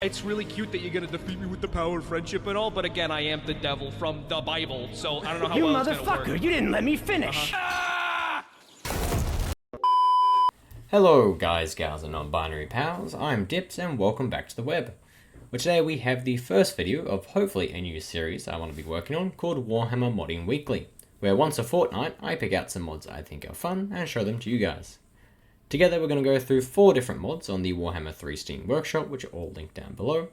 It's really cute that you're gonna defeat me with the power of friendship and all, but again, I am the devil from the Bible, so I don't know how well it's gonna work. You motherfucker, you didn't let me finish! Hello guys, gals and non-binary pals, I'm Dips and welcome back to the web. Where today we have the first video of hopefully a new series I want to be working on called Warhammer Modding Weekly, where once a fortnight I pick out some mods I think are fun and show them to you guys. Together we're going to go through 4 different mods on the Warhammer 3 Steam Workshop, which are all linked down below.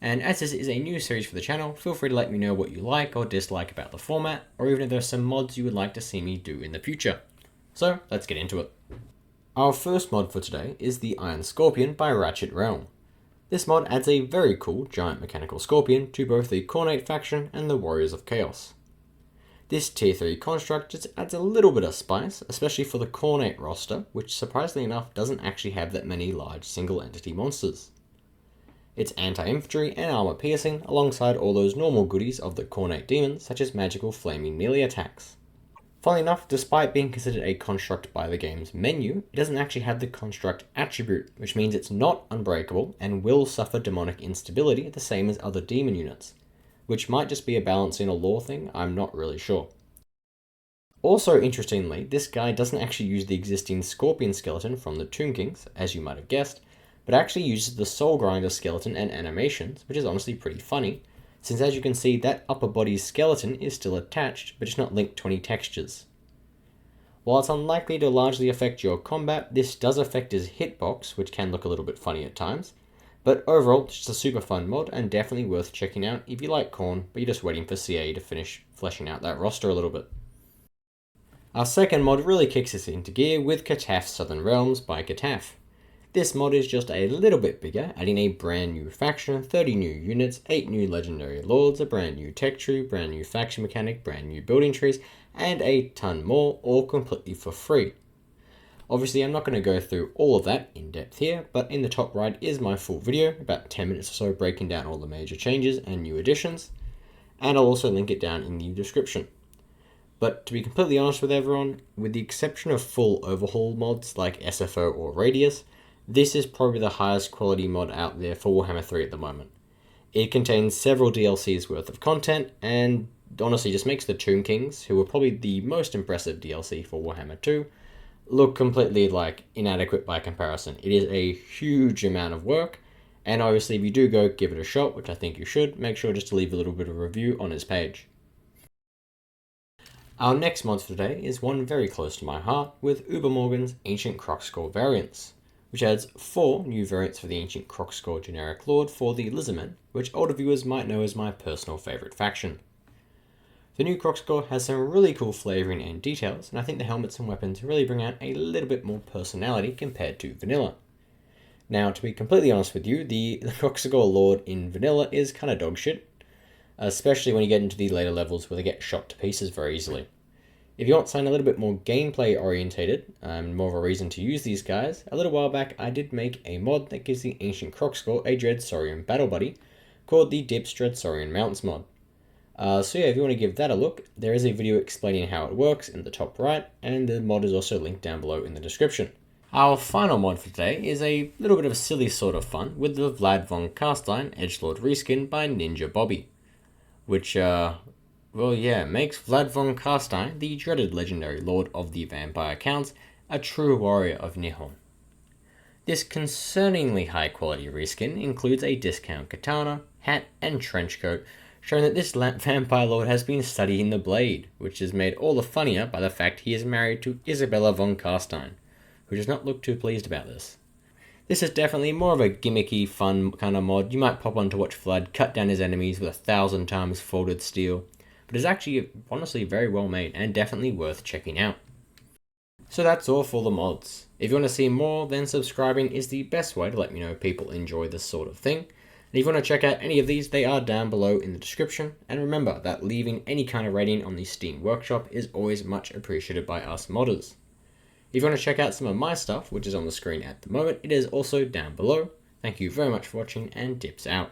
And as this is a new series for the channel, feel free to let me know what you like or dislike about the format, or even if there are some mods you would like to see me do in the future. So let's get into it. Our first mod for today is the Iron Scorpion by Ratchet Realm. This mod adds a very cool giant mechanical scorpion to both the Khornate faction and the Warriors of Chaos. This tier 3 construct just adds a little bit of spice, especially for the Khornate roster, which surprisingly enough doesn't actually have that many large single entity monsters. It's anti-infantry and armor piercing alongside all those normal goodies of the Khornate demons such as magical flaming melee attacks. Funnily enough, despite being considered a construct by the game's menu, it doesn't actually have the construct attribute, which means it's not unbreakable and will suffer demonic instability the same as other demon units, which might just be a balancing or lore thing, I'm not really sure. Also interestingly, this guy doesn't actually use the existing Scorpion skeleton from the Tomb Kings, as you might have guessed, but actually uses the Soul Grinder skeleton and animations, which is honestly pretty funny, since as you can see that upper body's skeleton is still attached, but it's not linked to any textures. While it's unlikely to largely affect your combat, this does affect his hitbox, which can look a little bit funny at times. But overall, it's just a super fun mod and definitely worth checking out if you like Khorne, but you're just waiting for CA to finish fleshing out that roster a little bit. Our second mod really kicks us into gear with Kataf's Southern Realms by Kataf. This mod is just a little bit bigger, adding a brand new faction, 30 new units, 8 new legendary lords, a brand new tech tree, brand new faction mechanic, brand new building trees, and a ton more, all completely for free. Obviously, I'm not going to go through all of that in depth here, but in the top right is my full video, about 10 minutes or so breaking down all the major changes and new additions, and I'll also link it down in the description. But to be completely honest with everyone, with the exception of full overhaul mods like SFO or Radius, this is probably the highest quality mod out there for Warhammer 3 at the moment. It contains several DLCs worth of content, and honestly just makes the Tomb Kings, who were probably the most impressive DLC for Warhammer 2, look completely inadequate by comparison. It is a huge amount of work, and obviously if you do go give it a shot, which I think you should, make sure just to leave a little bit of a review on his page. Our next mod for today is one very close to my heart with Ubermorgan's Ancient Crocs Score variants, which adds 4 new variants for the Ancient Crocs Score generic lord for the Lizardmen, which older viewers might know as my personal favourite faction. The new Crocs Score has some really cool flavouring and details, and I think the helmets and weapons really bring out a little bit more personality compared to vanilla. Now, to be completely honest with you, the Crocs Score Lord in vanilla is kind of dog shit, especially when you get into the later levels where they get shot to pieces very easily. If you want something a little bit more gameplay orientated, and more of a reason to use these guys, a little while back I did make a mod that gives the Ancient Crocs Score a Dread Saurian battle buddy, called the Dips Dread Saurian Mounts mod. So yeah, if you want to give that a look, there is a video explaining how it works in the top right, and the mod is also linked down below in the description. Our final mod for today is a little bit of silly sort of fun with the Vlad von Carstein Edgelord reskin by Ninja Bobby, which, makes Vlad von Carstein, the dreaded legendary lord of the vampire counts, a true warrior of Nihon. This concerningly high quality reskin includes a discount katana, hat, and trench coat, showing that this vampire lord has been studying the blade, which is made all the funnier by the fact he is married to Isabella von Carstein, who does not look too pleased about this. This is definitely more of a gimmicky, fun kind of mod. You might pop on to watch Vlad cut down his enemies with 1,000 times folded steel, but it's actually honestly very well made and definitely worth checking out. So that's all for the mods. If you want to see more, then subscribing is the best way to let me know people enjoy this sort of thing. And if you want to check out any of these, they are down below in the description. And remember that leaving any kind of rating on the Steam Workshop is always much appreciated by us modders. If you want to check out some of my stuff, which is on the screen at the moment, it is also down below. Thank you very much for watching, and Dips out.